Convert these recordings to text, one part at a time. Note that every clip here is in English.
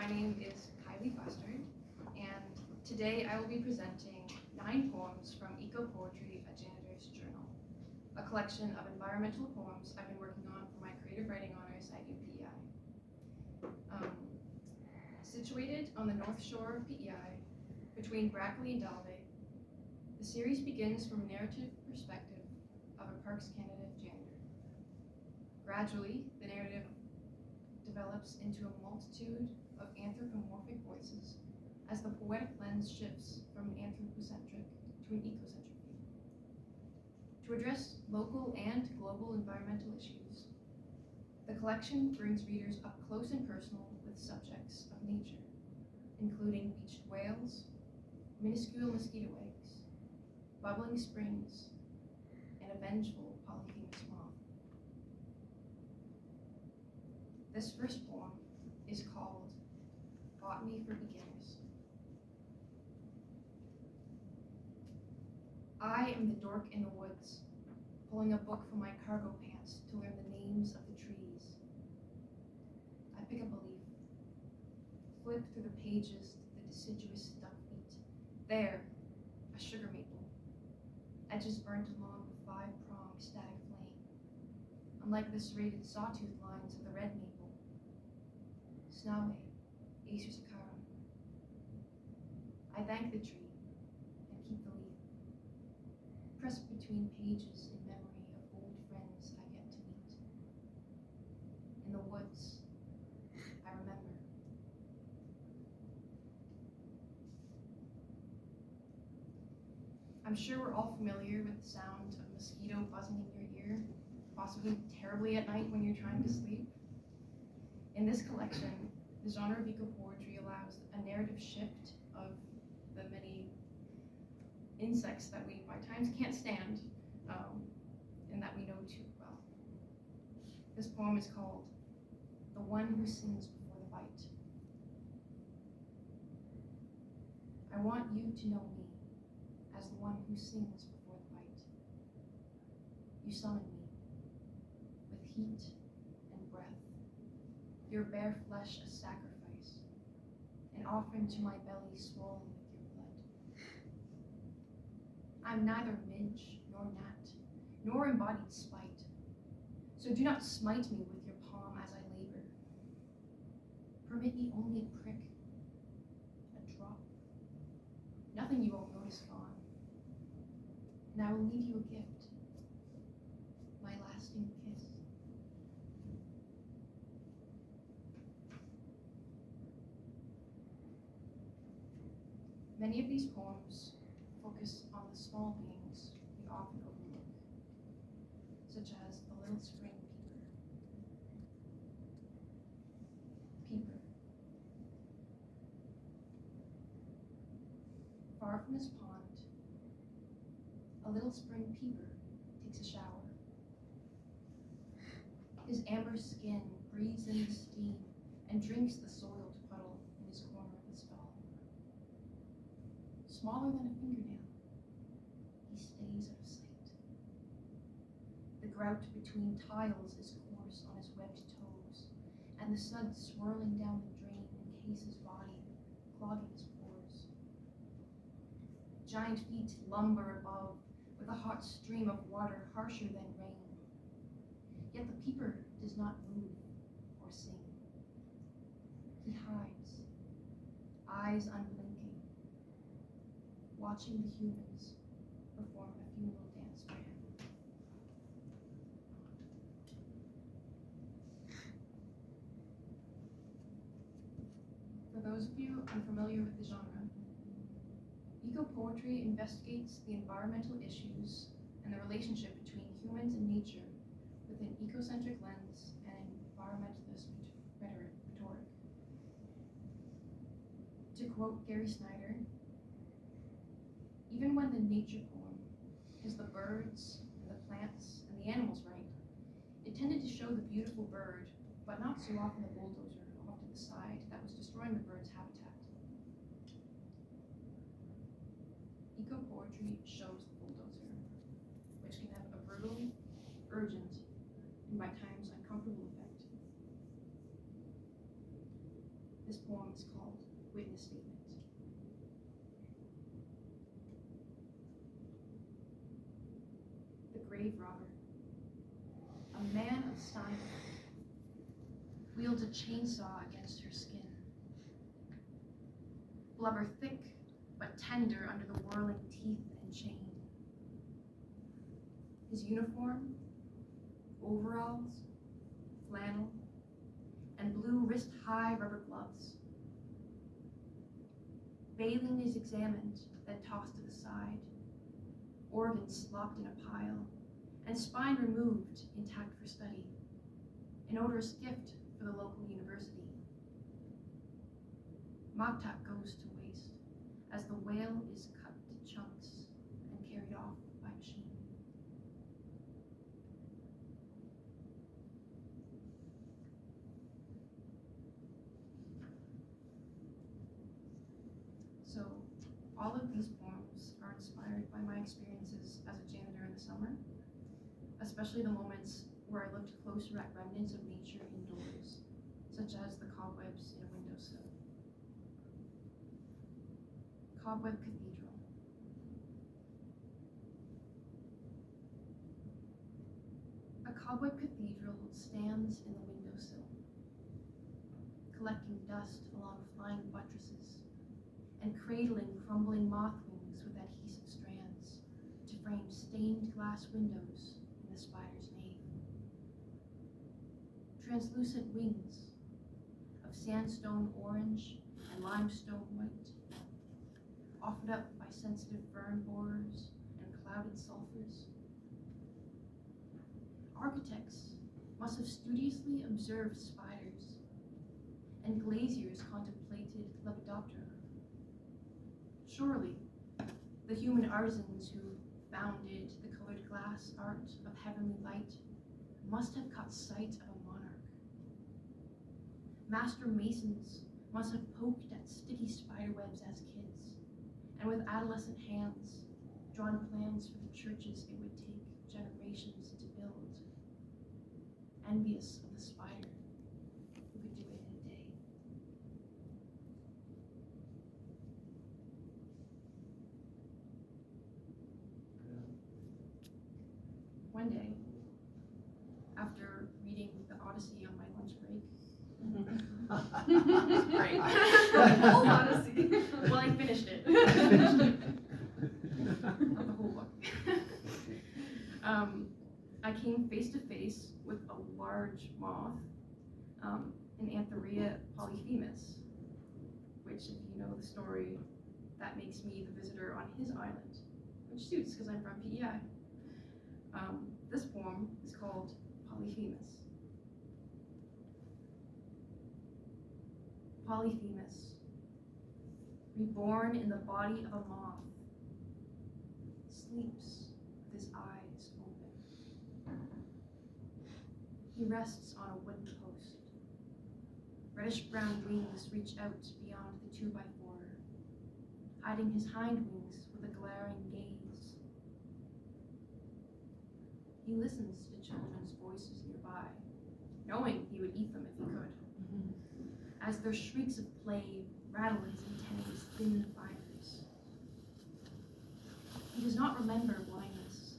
My name is Kylee Bustard, and today I will be presenting 9 poems from Eco Poetry, a Janitor's Journal, a collection of environmental poems I've been working on for my creative writing honors at UPEI. Situated on the north shore of PEI, between Brackley and Dalvey, the series begins from a narrative perspective of a Parks Canada janitor. Gradually, the narrative develops into a multitude of anthropomorphic voices as the poetic lens shifts from an anthropocentric to an ecocentric view. To address local and global environmental issues, the collection brings readers up close and personal with subjects of nature, including beached whales, minuscule mosquito eggs, bubbling springs, and a vengeful polyphemus moth. This first poem is called Botany for Beginners. I am the dork in the woods, pulling a book from my cargo pants to learn the names of the trees. I pick up a leaf, flip through the pages to the deciduous duck feet. There, a sugar maple, edges burnt along with 5-pronged static flame, unlike the serrated sawtooth lines of the red maple. Snawe, Acer Sakara. I thank the tree and keep the leaf, pressed between pages in memory of old friends I get to meet. In the woods, I remember. I'm sure we're all familiar with the sound of a mosquito buzzing in your ear, possibly terribly at night when you're trying to sleep. In this collection, the genre of eco-poetry allows a narrative shift of the many insects that we by times can't stand, and that we know too well. This poem is called The One Who Sings Before the Bite. I want you to know me as the one who sings before the bite. You summon me with heat and breath, your bare flesh a sacrifice, an offering to my belly swollen with your blood. I'm neither midge nor gnat, nor embodied spite, so do not smite me with your palm as I labor. Permit me only a prick, a drop, nothing you won't notice gone, and I will leave you a gift, my lasting kiss. Many of these poems focus on the small beings we often overlook, such as the little spring peeper. Peeper. Far from his pond, a little spring peeper takes a shower. His amber skin breathes in the steam and drinks the soiled puddle in his corner of the stall. Smaller than a fingernail, he stays out of sight. The grout between tiles is coarse on his webbed toes, and the sud swirling down the drain encases his body, clogging his pores. Giant feet lumber above with a hot stream of water harsher than rain. Yet the peeper does not move or sing. He hides, eyes unblinking, watching the humans perform a funeral dance for him. For those of you unfamiliar with the genre, eco-poetry investigates the environmental issues and the relationship between humans and nature with an ecocentric lens and environmentalist rhetoric. To quote Gary Snyder, even when the nature poem is the birds and the plants and the animals right, it tended to show the beautiful bird, but not so often the bulldozer off to the side that was destroying the bird's habitat. Eco-poetry shows the bulldozer, which can have a brutal, urgent, and by times uncomfortable effect. This poem is called Witness Statement. The grave robber, a man of style, wields a chainsaw against her skin. Blubber thick but tender under the whirling teeth and chain. His uniform, overalls, flannel, and blue wrist-high rubber gloves. Baling is examined, then tossed to the side, organs slopped in a pile, and spine removed intact for study, an odorous gift for the local university. Moktak goes to waste as the whale is cut to chunks and carried off by machine. So, all of these poems are inspired by my experiences as a janitor in the summer, especially the moments where I looked closer at remnants of nature indoors, such as the cobwebs in a windowsill. Cobweb Cathedral. A cobweb cathedral stands in the windowsill, collecting dust along flying buttresses and cradling crumbling moth wings with adhesive strands to frame stained glass windows in the spider's nave. Translucent wings of sandstone orange and limestone white, offered up by sensitive fern borers and clouded sulfurs. Architects must have studiously observed spiders, and glaziers contemplated Lepidoptera. Surely, the human artisans who founded the colored glass art of heavenly light must have caught sight of a monarch. Master masons must have poked at sticky spiderwebs as kids, and with adolescent hands, drawn plans for the churches it would take generations to build, envious of the spider who could do it in a day. One day, after reading the Odyssey on my lunch break, Great. the whole Odyssey. Well, I finished it. Not the whole book. I came face to face with a large moth, an Antheria polyphemus, which, if you know the story, that makes me the visitor on his island, which suits because I'm from PEI. This poem is called Polyphemus. Polyphemus, reborn in the body of a moth, sleeps with his eyes open. He rests on a wooden post. Reddish-brown wings reach out beyond the 2x4, hiding his hind wings with a glaring gaze. He listens to children's voices nearby, knowing he would eat them if he could, as their shrieks of play rattle his antennaes' thin fibers. He does not remember blindness,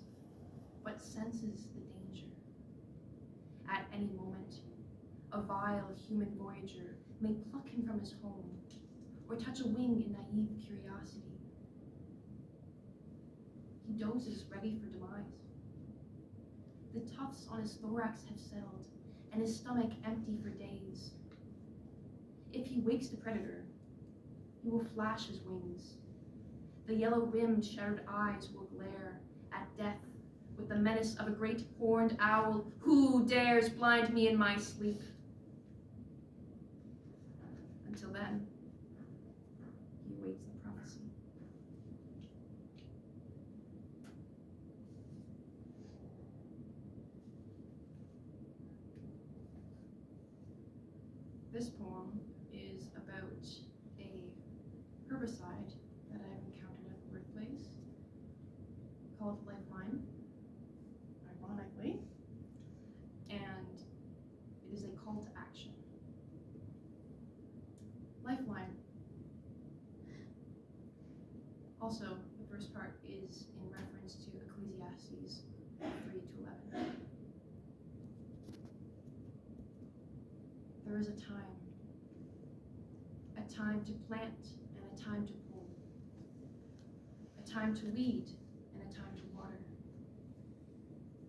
but senses the danger. At any moment, a vile human voyager may pluck him from his home, or touch a wing in naive curiosity. He dozes, ready for demise. The tufts on his thorax have settled, and his stomach empty for days. If he wakes the predator, he will flash his wings. The yellow-rimmed, shuttered eyes will glare at death with the menace of a great horned owl. Who dares blind me in my sleep? Until then, he awaits the prophecy. This poem is about a herbicide that I've encountered at the workplace called Lifeline, ironically, and it is a call to action. Lifeline. Also, the first part is in reference to Ecclesiastes 3-11. There is a time to plant and a time to pull, a time to weed and a time to water,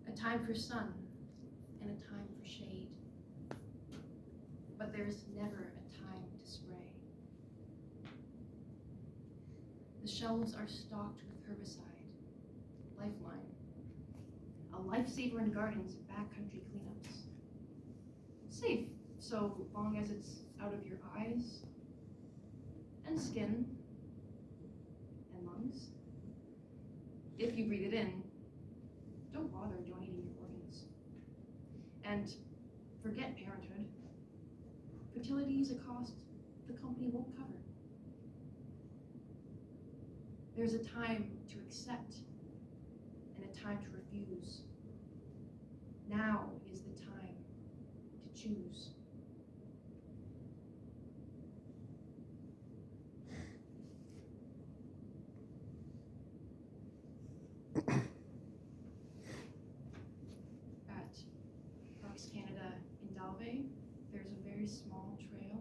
a time for sun and a time for shade. But there's never a time to spray. The shelves are stocked with herbicide, Lifeline, a lifesaver in gardens and backcountry cleanups. Safe, so long as it's out of your eyes and skin and lungs. If you breathe it in, don't bother donating your organs. And forget parenthood. Fertility is a cost the company won't cover. There's a time to accept and a time to refuse. Now is the time to choose. At Parks Canada in Dalvey, there's a very small trail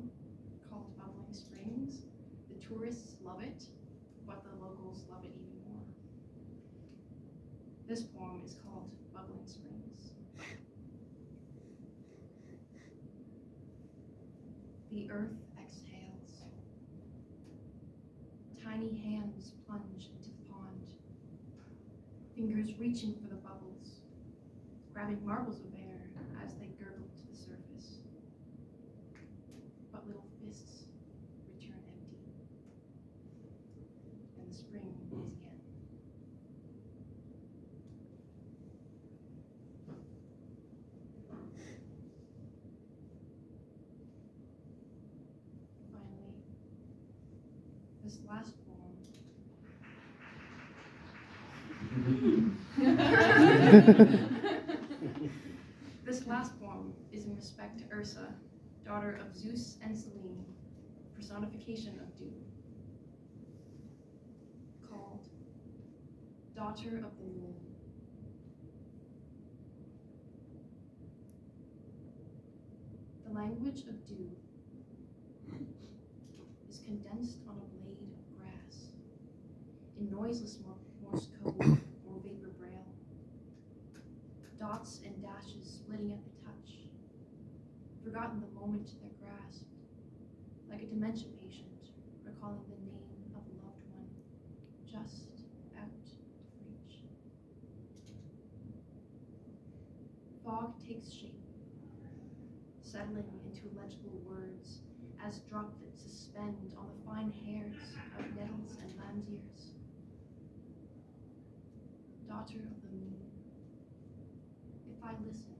called Bubbling Springs. The tourists love it, but the locals love it even more. This poem is called Bubbling Springs. The earth exhales. Tiny hands plunge into the pond, fingers reaching for the bubbles, grabbing marbles of air as they gurgle to the surface. But little fists return empty, and the spring begins again. Finally, this last poem this last poem is in respect to Ursa, daughter of Zeus and Selene, personification of dew, called Daughter of the Moon. The language of dew is condensed on a blade of grass, in noiseless Morse code or vapor braille, dots and dashes splitting at the touch, forgotten the moment they're grasped, like a dementia patient recalling the name of a loved one just out of reach. Fog takes shape, settling into legible words as droplets suspend on the fine hairs of nettles and lamb's ears. Daughter of the moon, if I listen,